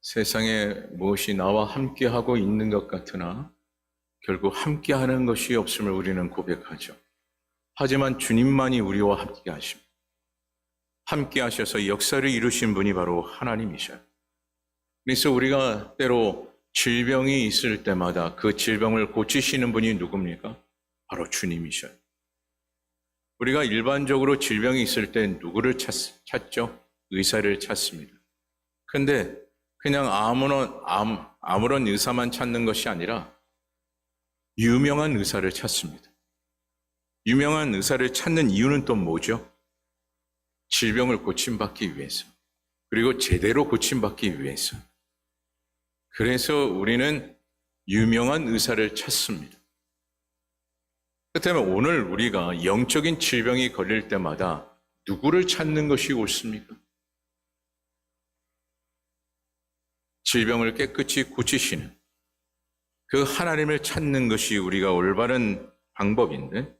세상에 무엇이 나와 함께하고 있는 것 같으나 결국 함께하는 것이 없음을 우리는 고백하죠. 하지만 주님만이 우리와 함께하십니다. 함께하셔서 역사를 이루신 분이 바로 하나님이셔요. 그래서 우리가 때로 질병이 있을 때마다 그 질병을 고치시는 분이 누굽니까? 바로 주님이셔요. 우리가 일반적으로 질병이 있을 때 누구를 찾죠? 의사를 찾습니다. 근데 그냥 아무런 의사만 찾는 것이 아니라 유명한 의사를 찾습니다. 유명한 의사를 찾는 이유는 또 뭐죠? 질병을 고침받기 위해서, 그리고 제대로 고침받기 위해서. 그래서 우리는 유명한 의사를 찾습니다. 그렇다면 오늘 우리가 영적인 질병이 걸릴 때마다 누구를 찾는 것이 옳습니까? 질병을 깨끗이 고치시는 그 하나님을 찾는 것이 우리가 올바른 방법인데,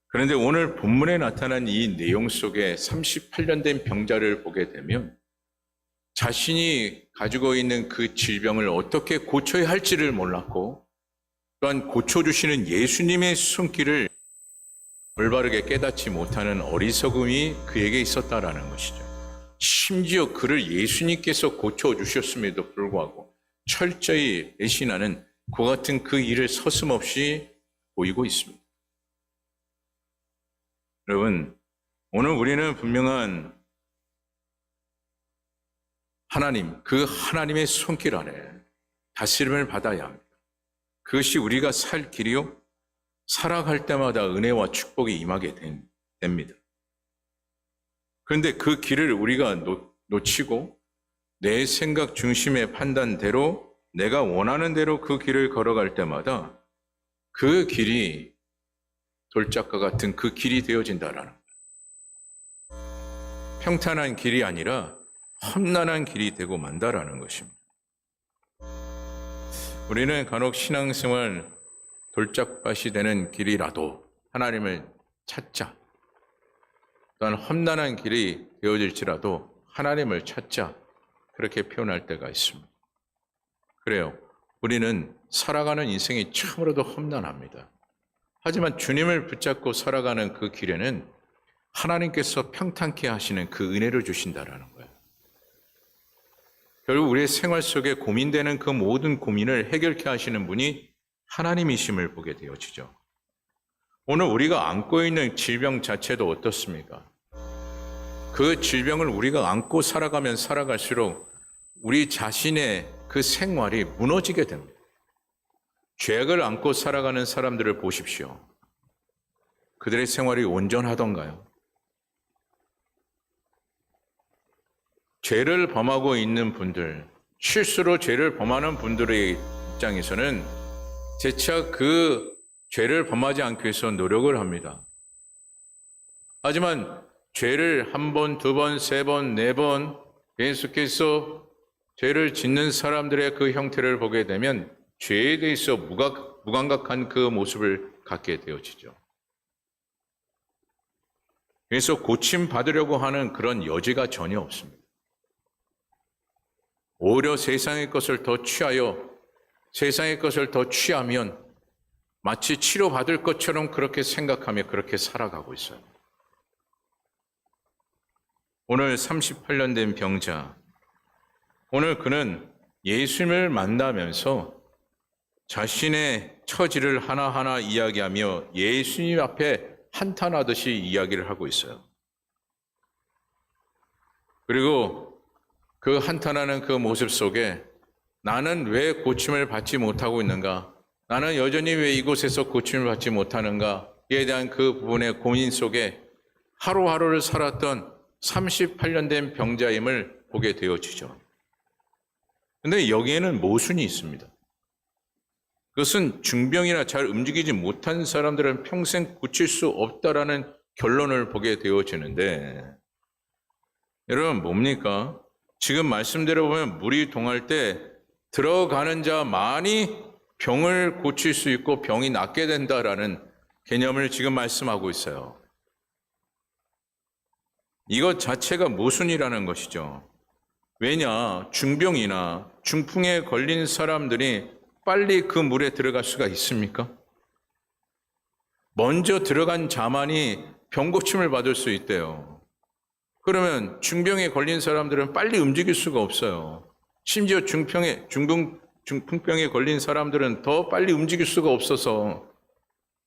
그런데 오늘 본문에 나타난 이 내용 속에 38년 된 병자를 보게 되면 자신이 가지고 있는 그 질병을 어떻게 고쳐야 할지를 몰랐고, 또한 고쳐주시는 예수님의 손길을 올바르게 깨닫지 못하는 어리석음이 그에게 있었다라는 것이죠. 심지어 그를 예수님께서 고쳐주셨음에도 불구하고 철저히 배신하는 그 같은 그 일을 서슴없이 보이고 있습니다. 여러분, 오늘 우리는 분명한 하나님, 그 하나님의 손길 아래 다스림을 받아야 합니다. 그것이 우리가 살 길이요, 살아갈 때마다 은혜와 축복이 임하게 됩니다. 그런데 그 길을 우리가 놓치고 내 생각 중심의 판단대로 내가 원하는 대로 그 길을 걸어갈 때마다 그 길이 돌짝과 같은 그 길이 되어진다라는 거예요. 평탄한 길이 아니라 험난한 길이 되고 만다라는 것입니다. 우리는 간혹 신앙생활 돌짝밭이 되는 길이라도 하나님을 찾자, 또한 험난한 길이 되어질지라도 하나님을 찾자, 그렇게 표현할 때가 있습니다. 그래요. 우리는 살아가는 인생이 참으로도 험난합니다. 하지만 주님을 붙잡고 살아가는 그 길에는 하나님께서 평탄케 하시는 그 은혜를 주신다라는 거예요. 결국 우리의 생활 속에 고민되는 그 모든 고민을 해결케 하시는 분이 하나님이심을 보게 되어지죠. 오늘 우리가 안고 있는 질병 자체도 어떻습니까? 그 질병을 우리가 안고 살아가면 살아갈수록 우리 자신의 그 생활이 무너지게 됩니다. 죄악을 안고 살아가는 사람들을 보십시오. 그들의 생활이 온전하던가요? 죄를 범하고 있는 분들, 실수로 죄를 범하는 분들의 입장에서는 재차 그 죄를 범하지 않기 위해서 노력을 합니다. 하지만 죄를 한 번, 두 번, 세 번, 네 번 계속해서 죄를 짓는 사람들의 그 형태를 보게 되면 죄에 대해서 무감각한 그 모습을 갖게 되어지죠. 그래서 고침받으려고 하는 그런 여지가 전혀 없습니다. 오히려 세상의 것을 더 취하여 세상의 것을 더 취하면 마치 치료받을 것처럼 그렇게 생각하며 그렇게 살아가고 있어요. 오늘 38년 된 병자, 오늘 그는 예수님을 만나면서 자신의 처지를 하나하나 이야기하며 예수님 앞에 한탄하듯이 이야기를 하고 있어요. 그리고 그 한탄하는 그 모습 속에 나는 왜 고침을 받지 못하고 있는가? 나는 여전히 왜 이곳에서 고침을 받지 못하는가에 대한 그 부분의 고민 속에 하루하루를 살았던 38년 된 병자임을 보게 되어지죠. 그런데 여기에는 모순이 있습니다. 그것은 중병이나 잘 움직이지 못한 사람들은 평생 고칠 수 없다라는 결론을 보게 되어지는데, 여러분 뭡니까? 지금 말씀대로 보면 물이 동할 때 들어가는 자만이 병을 고칠 수 있고 병이 낫게 된다라는 개념을 지금 말씀하고 있어요. 이것 자체가 모순이라는 것이죠. 왜냐? 중병이나 중풍에 걸린 사람들이 빨리 그 물에 들어갈 수가 있습니까? 먼저 들어간 자만이 병 고침을 받을 수 있대요. 그러면 중병에 걸린 사람들은 빨리 움직일 수가 없어요. 심지어 중풍병에 걸린 사람들은 더 빨리 움직일 수가 없어서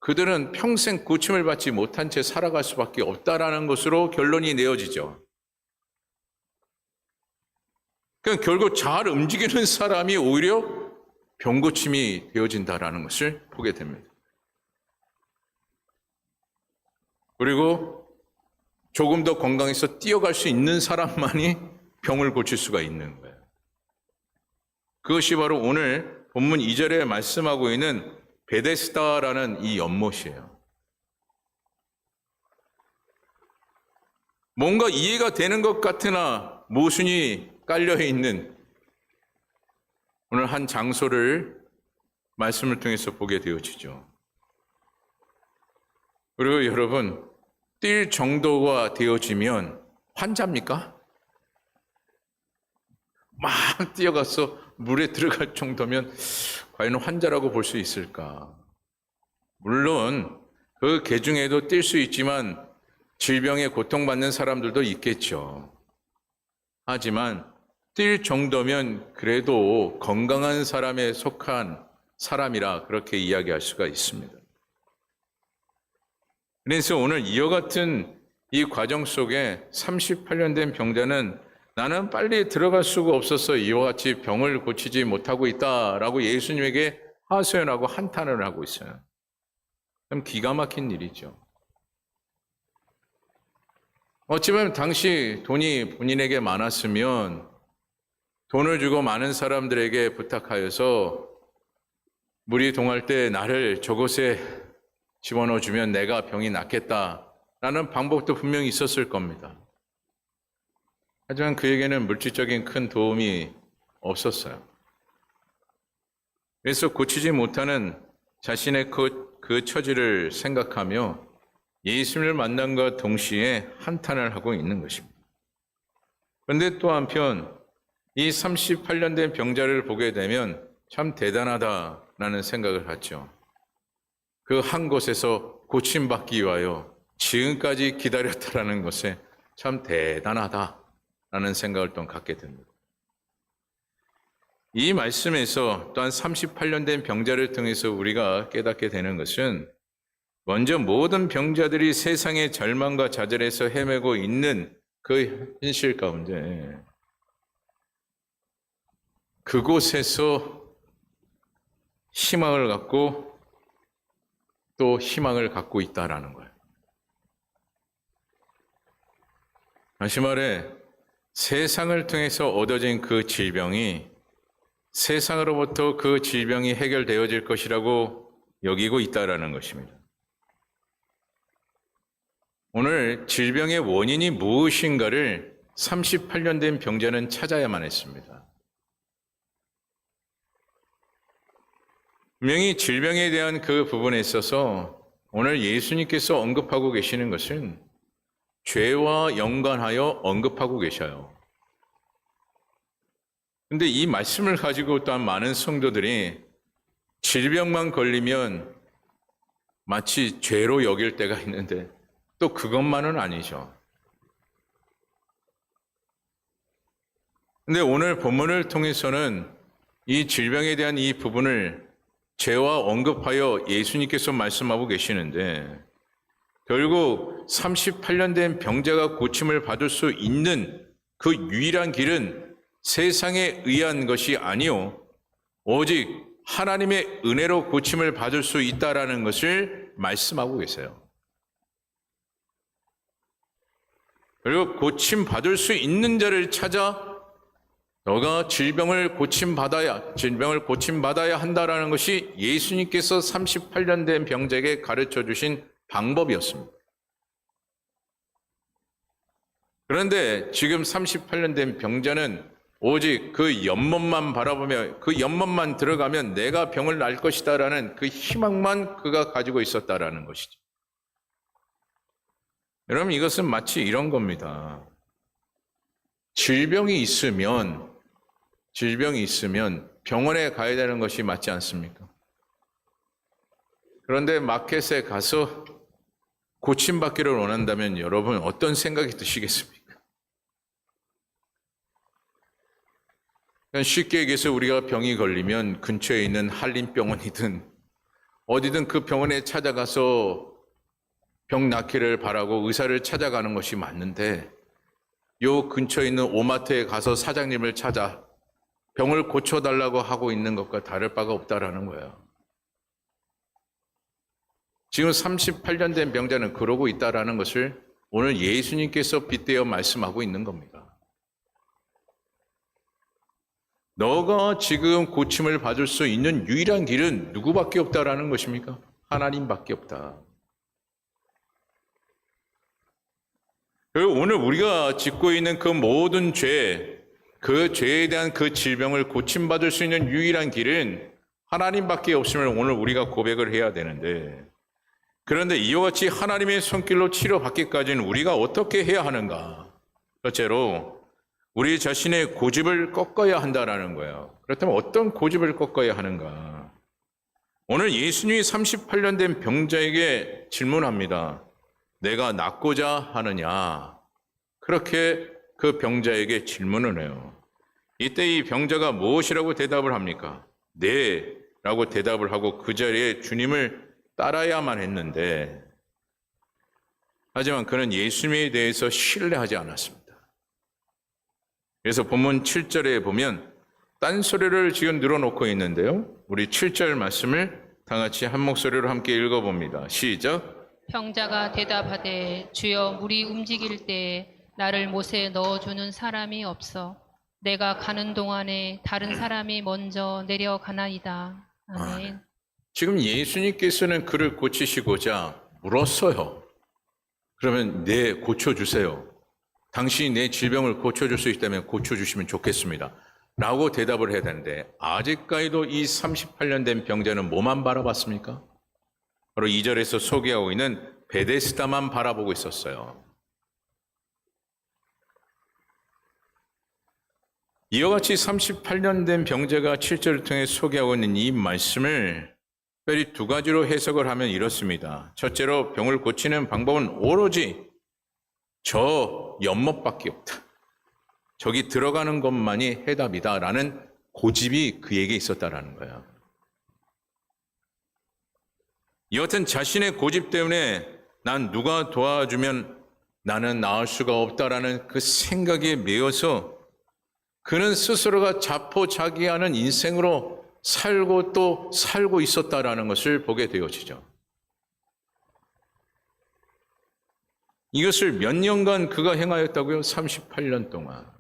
그들은 평생 고침을 받지 못한 채 살아갈 수밖에 없다라는 것으로 결론이 내어지죠. 그러니까 결국 잘 움직이는 사람이 오히려 병고침이 되어진다라는 것을 보게 됩니다. 그리고 조금 더 건강해서 뛰어갈 수 있는 사람만이 병을 고칠 수가 있는 거예요. 그것이 바로 오늘 본문 2절에 말씀하고 있는 베데스다라는 이 연못이에요. 뭔가 이해가 되는 것 같으나 모순이 깔려 있는 오늘 한 장소를 말씀을 통해서 보게 되어지죠. 그리고 여러분, 뛸 정도가 되어지면 환자입니까? 막 뛰어가서 물에 들어갈 정도면 과연 환자라고 볼 수 있을까? 물론 그 계중에도 뛸 수 있지만 질병에 고통받는 사람들도 있겠죠. 하지만 뛸 정도면 그래도 건강한 사람에 속한 사람이라 그렇게 이야기할 수가 있습니다. 그래서 오늘 이와 같은 이 과정 속에 38년 된 병자는 나는 빨리 들어갈 수가 없어서 이와 같이 병을 고치지 못하고 있다라고 예수님에게 하소연하고 한탄을 하고 있어요. 참 기가 막힌 일이죠. 어찌 보면 당시 돈이 본인에게 많았으면 돈을 주고 많은 사람들에게 부탁하여서 물이 동할 때 나를 저곳에 집어넣어주면 내가 병이 낫겠다라는 방법도 분명히 있었을 겁니다. 하지만 그에게는 물질적인 큰 도움이 없었어요. 그래서 고치지 못하는 자신의 그 처지를 생각하며 예수님을 만남과 동시에 한탄을 하고 있는 것입니다. 그런데 또 한편 이 38년 된 병자를 보게 되면 참 대단하다라는 생각을 하죠. 그 한 곳에서 고침받기 위하여 지금까지 기다렸다라는 것에 참 대단하다라는 생각을 또 갖게 됩니다. 이 말씀에서 또한 38년 된 병자를 통해서 우리가 깨닫게 되는 것은 먼저 모든 병자들이 세상의 절망과 좌절에서 헤매고 있는 그 현실 가운데 그곳에서 희망을 갖고 또 희망을 갖고 있다라는 거예요. 다시 말해 세상을 통해서 얻어진 그 질병이 세상으로부터 그 질병이 해결되어질 것이라고 여기고 있다라는 것입니다. 오늘 질병의 원인이 무엇인가를 38년 된 병자는 찾아야만 했습니다. 분명히 질병에 대한 그 부분에 있어서 오늘 예수님께서 언급하고 계시는 것은 죄와 연관하여 언급하고 계셔요. 그런데 이 말씀을 가지고 또한 많은 성도들이 질병만 걸리면 마치 죄로 여길 때가 있는데 또 그것만은 아니죠. 그런데 오늘 본문을 통해서는 이 질병에 대한 이 부분을 죄와 언급하여 예수님께서 말씀하고 계시는데 결국 38년 된 병자가 고침을 받을 수 있는 그 유일한 길은 세상에 의한 것이 아니요 오직 하나님의 은혜로 고침을 받을 수 있다라는 것을 말씀하고 계세요. 그리고 고침 받을 수 있는 자를 찾아 너가 질병을 고침받아야 한다라는 것이 예수님께서 38년 된 병자에게 가르쳐 주신 방법이었습니다. 그런데 지금 38년 된 병자는 오직 그 연못만 바라보며 그 연못만 들어가면 내가 병을 날 것이다라는 그 희망만 그가 가지고 있었다라는 것이죠. 여러분 이것은 마치 이런 겁니다. 질병이 있으면 병원에 가야 되는 것이 맞지 않습니까? 그런데 마켓에 가서 고침받기를 원한다면 여러분 어떤 생각이 드시겠습니까? 쉽게 얘기해서 우리가 병이 걸리면 근처에 있는 한림병원이든 어디든 그 병원에 찾아가서 병 낫기를 바라고 의사를 찾아가는 것이 맞는데 요 근처에 있는 오마트에 가서 사장님을 찾아 병을 고쳐달라고 하고 있는 것과 다를 바가 없다라는 거예요. 지금 38년 된 병자는 그러고 있다라는 것을 오늘 예수님께서 빗대어 말씀하고 있는 겁니다. 너가 지금 고침을 받을 수 있는 유일한 길은 누구밖에 없다라는 것입니까? 하나님밖에 없다. 그리고 오늘 우리가 짓고 있는 그 모든 죄, 그 죄에 대한 그 질병을 고침받을 수 있는 유일한 길은 하나님밖에 없음을 오늘 우리가 고백을 해야 되는데, 그런데 이와 같이 하나님의 손길로 치료받기까지는 우리가 어떻게 해야 하는가? 첫째로 우리 자신의 고집을 꺾어야 한다라는 거예요. 그렇다면 어떤 고집을 꺾어야 하는가? 오늘 예수님이 38년 된 병자에게 질문합니다. 내가 낫고자 하느냐? 그렇게 그 병자에게 질문을 해요. 이때 이 병자가 무엇이라고 대답을 합니까? 네 라고 대답을 하고 그 자리에 주님을 따라야만 했는데, 하지만 그는 예수님에 대해서 신뢰하지 않았습니다. 그래서 본문 7절에 보면 딴소리를 지금 늘어놓고 있는데요. 우리 7절 말씀을 다 같이 한 목소리로 함께 읽어봅니다. 시작. 병자가 대답하되 주여 물이 움직일 때 나를 못에 넣어주는 사람이 없어 내가 가는 동안에 다른 사람이 먼저 내려가나이다. 아멘. 지금 예수님께서는 그를 고치시고자 물었어요. 그러면 네, 고쳐주세요. 당신이 내 질병을 고쳐줄 수 있다면 고쳐주시면 좋겠습니다. 라고 대답을 해야 되는데 아직까지도 이 38년 된 병자는 뭐만 바라봤습니까? 바로 2절에서 소개하고 있는 베데스다만 바라보고 있었어요. 이와 같이 38년 된 병자가 7절을 통해 소개하고 있는 이 말씀을 특별히 두 가지로 해석을 하면 이렇습니다. 첫째로 병을 고치는 방법은 오로지 저 연못밖에 없다. 저기 들어가는 것만이 해답이다라는 고집이 그에게 있었다라는 거예요. 여하튼 자신의 고집 때문에 난 누가 도와주면 나는 나을 수가 없다라는 그 생각에 매여서 그는 스스로가 자포자기하는 인생으로 살고 또 살고 있었다라는 것을 보게 되어지죠. 이것을 몇 년간 그가 행하였다고요? 38년 동안.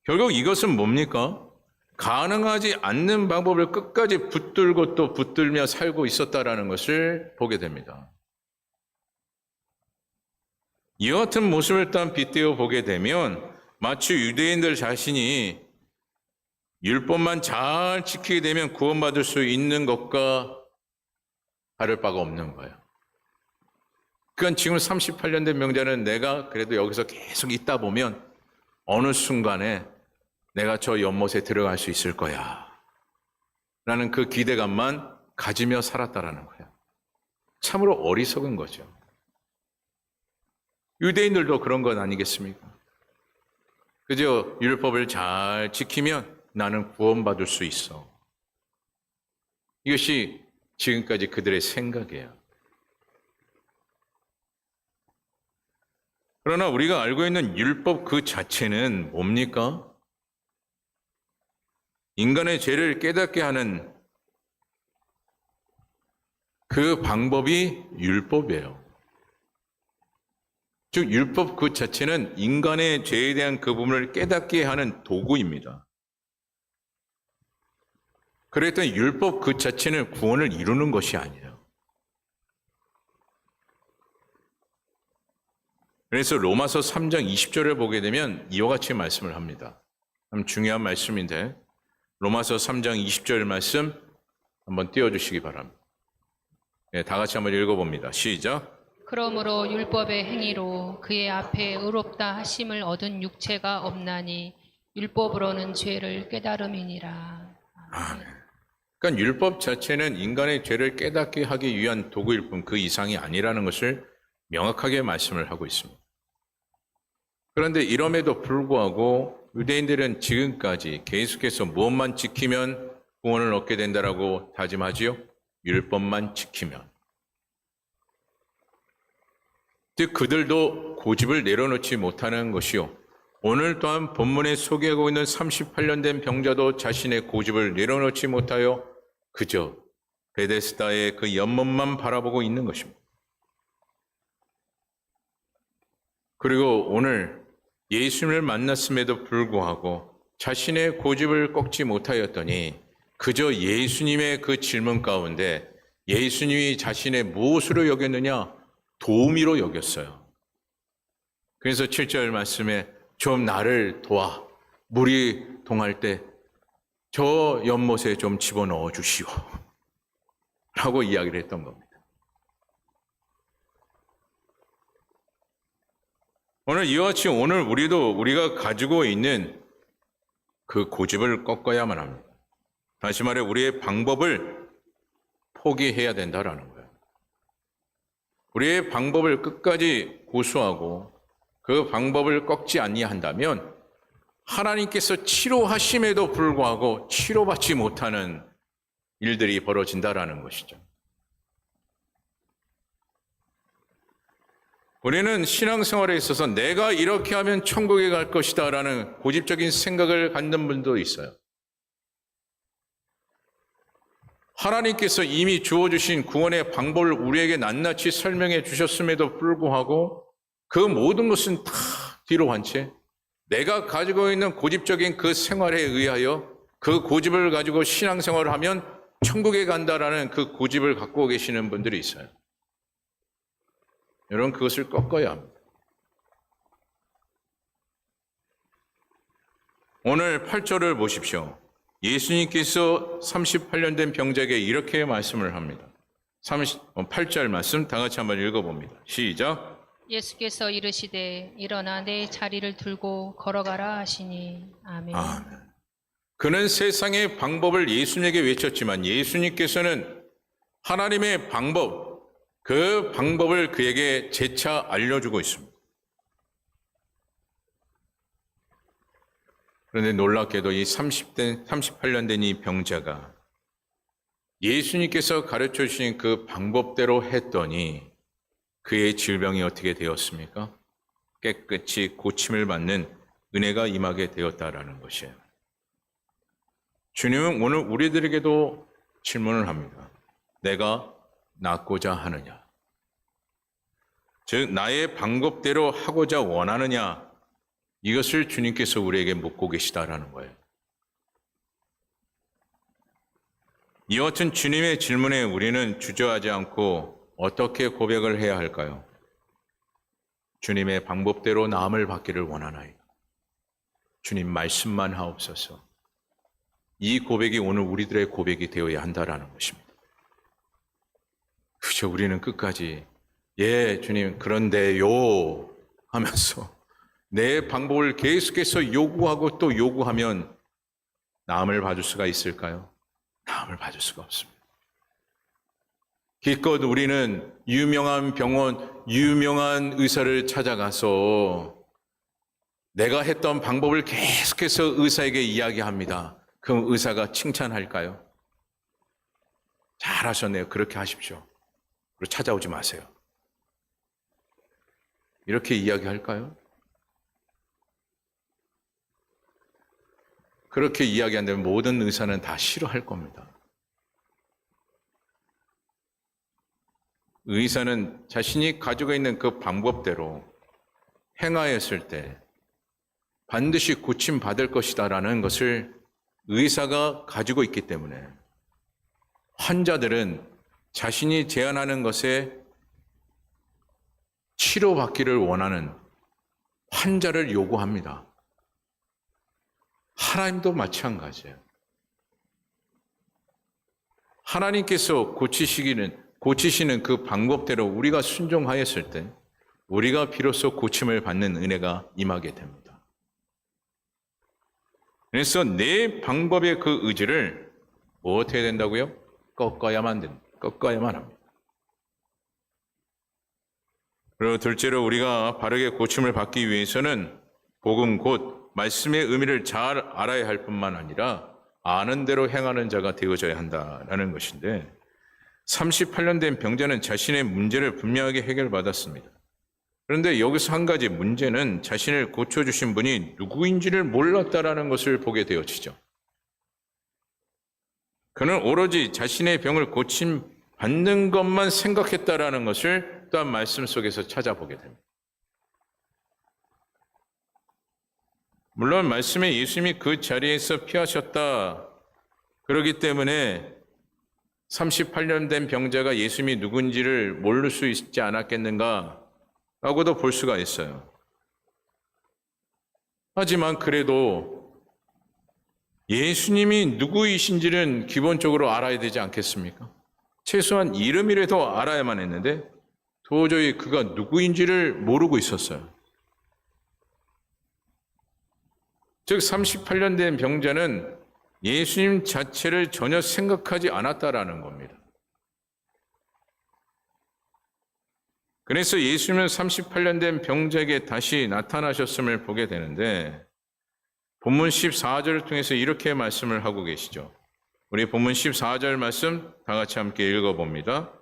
결국 이것은 뭡니까? 가능하지 않는 방법을 끝까지 붙들고 또 붙들며 살고 있었다라는 것을 보게 됩니다. 이와 같은 모습을 딱 빗대어 보게 되면 마치 유대인들 자신이 율법만 잘 지키게 되면 구원받을 수 있는 것과 다를 바가 없는 거예요. 그러니까 지금 38년 된 병자는 내가 그래도 여기서 계속 있다 보면 어느 순간에 내가 저 연못에 들어갈 수 있을 거야 라는 그 기대감만 가지며 살았다라는 거예요. 참으로 어리석은 거죠. 유대인들도 그런 건 아니겠습니까? 그저 율법을 잘 지키면 나는 구원받을 수 있어. 이것이 지금까지 그들의 생각이에요. 그러나 우리가 알고 있는 율법 그 자체는 뭡니까? 인간의 죄를 깨닫게 하는 그 방법이 율법이에요. 즉 율법 그 자체는 인간의 죄에 대한 그 부분을 깨닫게 하는 도구입니다. 그랬더니 율법 그 자체는 구원을 이루는 것이 아니에요. 그래서 로마서 3장 20절을 보게 되면 이와 같이 말씀을 합니다. 참 중요한 말씀인데 로마서 3장 20절 말씀 한번 띄워주시기 바랍니다. 네, 다 같이 한번 읽어봅니다. 시작. 그러므로 율법의 행위로 그의 앞에 의롭다 하심을 얻은 육체가 없나니 율법으로는 죄를 깨달음이니라. 아멘. 그러니까 율법 자체는 인간의 죄를 깨닫게 하기 위한 도구일 뿐 그 이상이 아니라는 것을 명확하게 말씀을 하고 있습니다. 그런데 이럼에도 불구하고 유대인들은 지금까지 계속해서 무엇만 지키면 구원을 얻게 된다라고 다짐하지요? 율법만 지키면. 즉 그들도 고집을 내려놓지 못하는 것이요. 오늘 또한 본문에 소개하고 있는 38년 된 병자도 자신의 고집을 내려놓지 못하여 그저 베데스다의 그 연못만 바라보고 있는 것입니다. 그리고 오늘 예수님을 만났음에도 불구하고 자신의 고집을 꺾지 못하였더니 그저 예수님의 그 질문 가운데 예수님이 자신의 무엇으로 여겼느냐? 도우미로 여겼어요. 그래서 7절 말씀에 좀 나를 도와. 물이 동할 때 저 연못에 좀 집어넣어 주시오. 라고 이야기를 했던 겁니다. 오늘 이와 같이 오늘 우리가 가지고 있는 그 고집을 꺾어야만 합니다. 다시 말해 우리의 방법을 포기해야 된다라는 거예요. 우리의 방법을 끝까지 고수하고 그 방법을 꺾지 아니한다면 하나님께서 치료하심에도 불구하고 치료받지 못하는 일들이 벌어진다라는 것이죠. 우리는 신앙생활에 있어서 내가 이렇게 하면 천국에 갈 것이다 라는 고집적인 생각을 갖는 분도 있어요. 하나님께서 이미 주어주신 구원의 방법을 우리에게 낱낱이 설명해 주셨음에도 불구하고 그 모든 것은 다 뒤로 한 채 내가 가지고 있는 고집적인 그 생활에 의하여 그 고집을 가지고 신앙생활을 하면 천국에 간다라는 그 고집을 갖고 계시는 분들이 있어요. 여러분 그것을 꺾어야 합니다. 오늘 8절을 보십시오. 예수님께서 38년 된 병자에게 이렇게 말씀을 합니다. 8절 말씀 다 같이 한번 읽어봅니다. 시작. 예수께서 이르시되 일어나 내 자리를 들고 걸어가라 하시니 아멘. 아멘. 그는 세상의 방법을 예수님에게 외쳤지만 예수님께서는 하나님의 방법, 그 방법을 그에게 재차 알려주고 있습니다. 그런데 놀랍게도 이 38년 된 이 병자가 예수님께서 가르쳐 주신 그 방법대로 했더니 그의 질병이 어떻게 되었습니까? 깨끗이 고침을 받는 은혜가 임하게 되었다라는 것이에요. 주님은 오늘 우리들에게도 질문을 합니다. 내가 낫고자 하느냐? 즉 나의 방법대로 하고자 원하느냐? 이것을 주님께서 우리에게 묻고 계시다라는 거예요. 이와 같은 주님의 질문에 우리는 주저하지 않고 어떻게 고백을 해야 할까요? 주님의 방법대로 나음을 받기를 원하나이다. 주님 말씀만 하옵소서. 이 고백이 오늘 우리들의 고백이 되어야 한다라는 것입니다. 그저 우리는 끝까지 예 주님 그런데요 하면서 내 방법을 계속해서 요구하고 또 요구하면 나음을 받을 수가 있을까요? 나음을 받을 수가 없습니다. 기껏 우리는 유명한 병원, 유명한 의사를 찾아가서 내가 했던 방법을 계속해서 의사에게 이야기합니다. 그럼 의사가 칭찬할까요? 잘하셨네요. 그렇게 하십시오. 그리고 찾아오지 마세요. 이렇게 이야기할까요? 그렇게 이야기한다면 모든 의사는 다 싫어할 겁니다. 의사는 자신이 가지고 있는 그 방법대로 행하였을 때 반드시 고침받을 것이다라는 것을 의사가 가지고 있기 때문에 환자들은 자신이 제안하는 것에 치료받기를 원하는 환자를 요구합니다. 하나님도 마찬가지예요. 하나님께서 고치시기는 고치시는 그 방법대로 우리가 순종하였을 때 우리가 비로소 고침을 받는 은혜가 임하게 됩니다. 그래서 내 방법의 그 의지를 어떻게 해야 된다고요? 꺾어야만 합니다. 그리고 둘째로 우리가 바르게 고침을 받기 위해서는 복음 곧 말씀의 의미를 잘 알아야 할 뿐만 아니라 아는 대로 행하는 자가 되어져야 한다라는 것인데 38년 된 병자는 자신의 문제를 분명하게 해결받았습니다. 그런데 여기서 한 가지 문제는 자신을 고쳐주신 분이 누구인지를 몰랐다라는 것을 보게 되어지죠. 그는 오로지 자신의 병을 고침 받는 것만 생각했다라는 것을 또한 말씀 속에서 찾아보게 됩니다. 물론 말씀에 예수님이 그 자리에서 피하셨다. 그렇기 때문에 38년 된 병자가 예수님이 누군지를 모를 수 있지 않았겠는가 라고도 볼 수가 있어요. 하지만 그래도 예수님이 누구이신지는 기본적으로 알아야 되지 않겠습니까? 최소한 이름이라도 알아야만 했는데 도저히 그가 누구인지를 모르고 있었어요. 즉 38년 된 병자는 예수님 자체를 전혀 생각하지 않았다라는 겁니다. 그래서 예수님은 38년 된 병자에게 다시 나타나셨음을 보게 되는데 본문 14절을 통해서 이렇게 말씀을 하고 계시죠. 우리 본문 14절 말씀 다 같이 함께 읽어봅니다.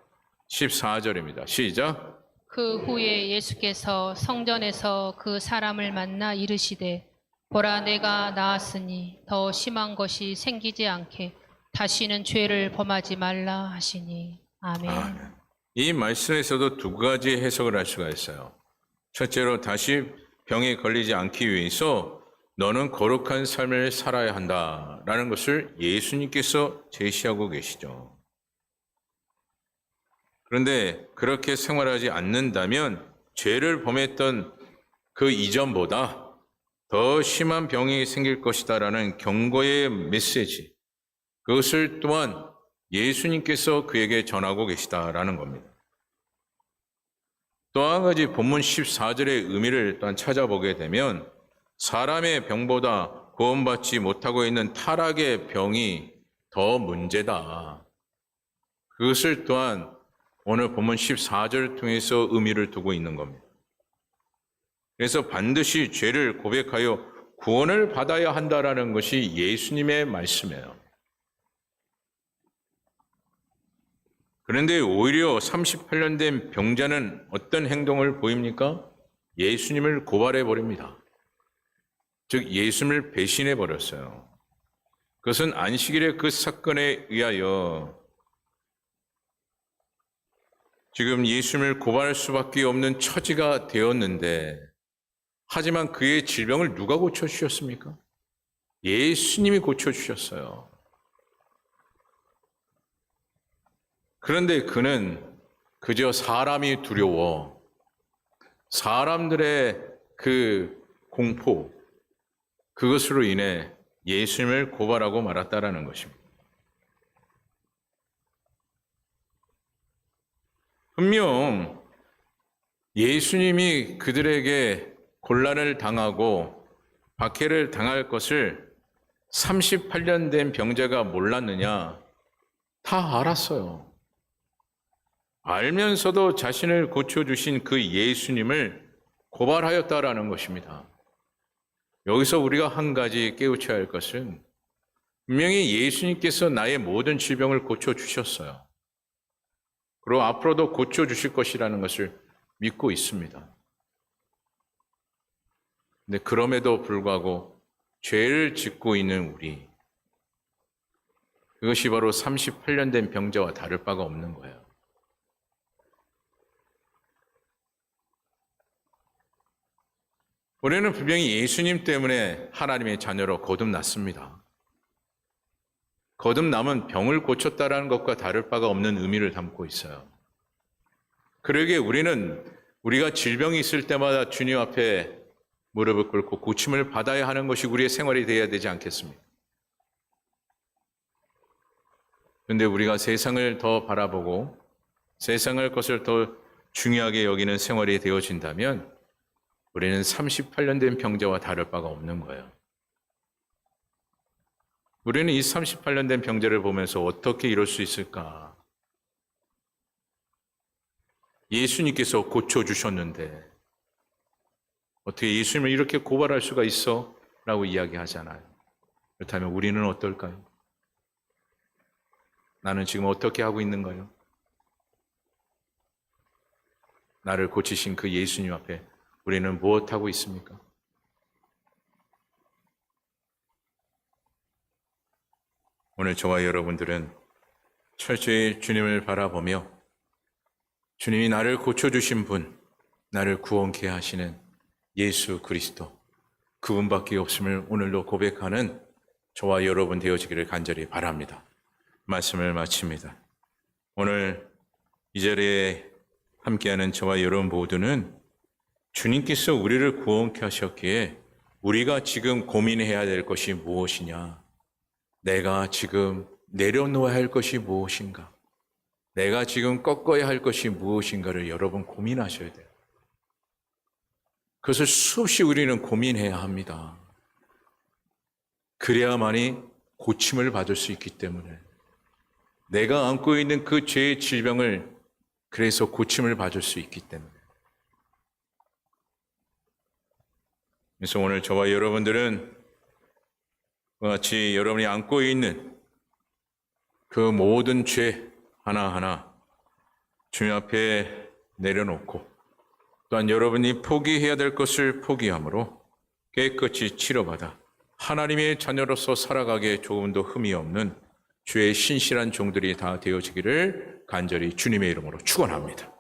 14절입니다. 시작. 그 후에 예수께서 성전에서 그 사람을 만나 이르시되 보라 내가 나았으니 더 심한 것이 생기지 않게 다시는 죄를 범하지 말라 하시니. 아멘. 이 말씀에서도 두 가지 해석을 할 수가 있어요. 첫째로 다시 병에 걸리지 않기 위해서 너는 거룩한 삶을 살아야 한다라는 것을 예수님께서 제시하고 계시죠. 그런데 그렇게 생활하지 않는다면 죄를 범했던 그 이전보다 더 심한 병이 생길 것이다라는 경고의 메시지, 그것을 또한 예수님께서 그에게 전하고 계시다라는 겁니다. 또 한 가지 본문 14절의 의미를 또한 찾아보게 되면 사람의 병보다 구원받지 못하고 있는 타락의 병이 더 문제다. 그것을 또한 오늘 본문 14절을 통해서 의미를 두고 있는 겁니다. 그래서 반드시 죄를 고백하여 구원을 받아야 한다라는 것이 예수님의 말씀이에요. 그런데 오히려 38년 된 병자는 어떤 행동을 보입니까? 예수님을 고발해 버립니다. 즉 예수님을 배신해 버렸어요. 그것은 안식일의 그 사건에 의하여 지금 예수님을 고발할 수밖에 없는 처지가 되었는데, 하지만 그의 질병을 누가 고쳐주셨습니까? 예수님이 고쳐주셨어요. 그런데 그는 그저 사람이 두려워, 사람들의 그 공포, 그것으로 인해 예수님을 고발하고 말았다라는 것입니다. 분명 예수님이 그들에게 곤란을 당하고 박해를 당할 것을 38년 된 병자가 몰랐느냐? 다 알았어요. 알면서도 자신을 고쳐주신 그 예수님을 고발하였다라는 것입니다. 여기서 우리가 한 가지 깨우쳐야 할 것은 분명히 예수님께서 나의 모든 질병을 고쳐주셨어요. 그리고 앞으로도 고쳐주실 것이라는 것을 믿고 있습니다. 근데 그럼에도 불구하고 죄를 짓고 있는 우리, 그것이 바로 38년 된 병자와 다를 바가 없는 거예요. 우리는 분명히 예수님 때문에 하나님의 자녀로 거듭났습니다. 거듭남은 병을 고쳤다라는 것과 다를 바가 없는 의미를 담고 있어요. 그러기에 우리는 우리가 질병이 있을 때마다 주님 앞에 무릎을 꿇고 고침을 받아야 하는 것이 우리의 생활이 되어야 되지 않겠습니까? 그런데 우리가 세상을 더 바라보고 세상의 것을 더 중요하게 여기는 생활이 되어진다면 우리는 38년 된 병자와 다를 바가 없는 거예요. 우리는 이 38년 된 병자를 보면서 어떻게 이럴 수 있을까? 예수님께서 고쳐주셨는데 어떻게 예수님을 이렇게 고발할 수가 있어? 라고 이야기하잖아요. 그렇다면 우리는 어떨까요? 나는 지금 어떻게 하고 있는가요? 나를 고치신 그 예수님 앞에 우리는 무엇하고 있습니까? 오늘 저와 여러분들은 철저히 주님을 바라보며 주님이 나를 고쳐주신 분, 나를 구원케 하시는 예수 그리스도, 그분밖에 없음을 오늘도 고백하는 저와 여러분 되어지기를 간절히 바랍니다. 말씀을 마칩니다. 오늘 이 자리에 함께하는 저와 여러분 모두는 주님께서 우리를 구원케 하셨기에 우리가 지금 고민해야 될 것이 무엇이냐? 내가 지금 내려놓아야 할 것이 무엇인가? 내가 지금 꺾어야 할 것이 무엇인가를 여러분 고민하셔야 돼요. 그것을 수없이 우리는 고민해야 합니다. 그래야만이 고침을 받을 수 있기 때문에 내가 안고 있는 그 죄의 질병을 그래서 고침을 받을 수 있기 때문에 그래서 오늘 저와 여러분들은 같이 여러분이 안고 있는 그 모든 죄 하나하나 주님 앞에 내려놓고 또한 여러분이 포기해야 될 것을 포기함으로 깨끗이 치료받아 하나님의 자녀로서 살아가기에 조금도 흠이 없는 주의 신실한 종들이 다 되어지기를 간절히 주님의 이름으로 축원합니다.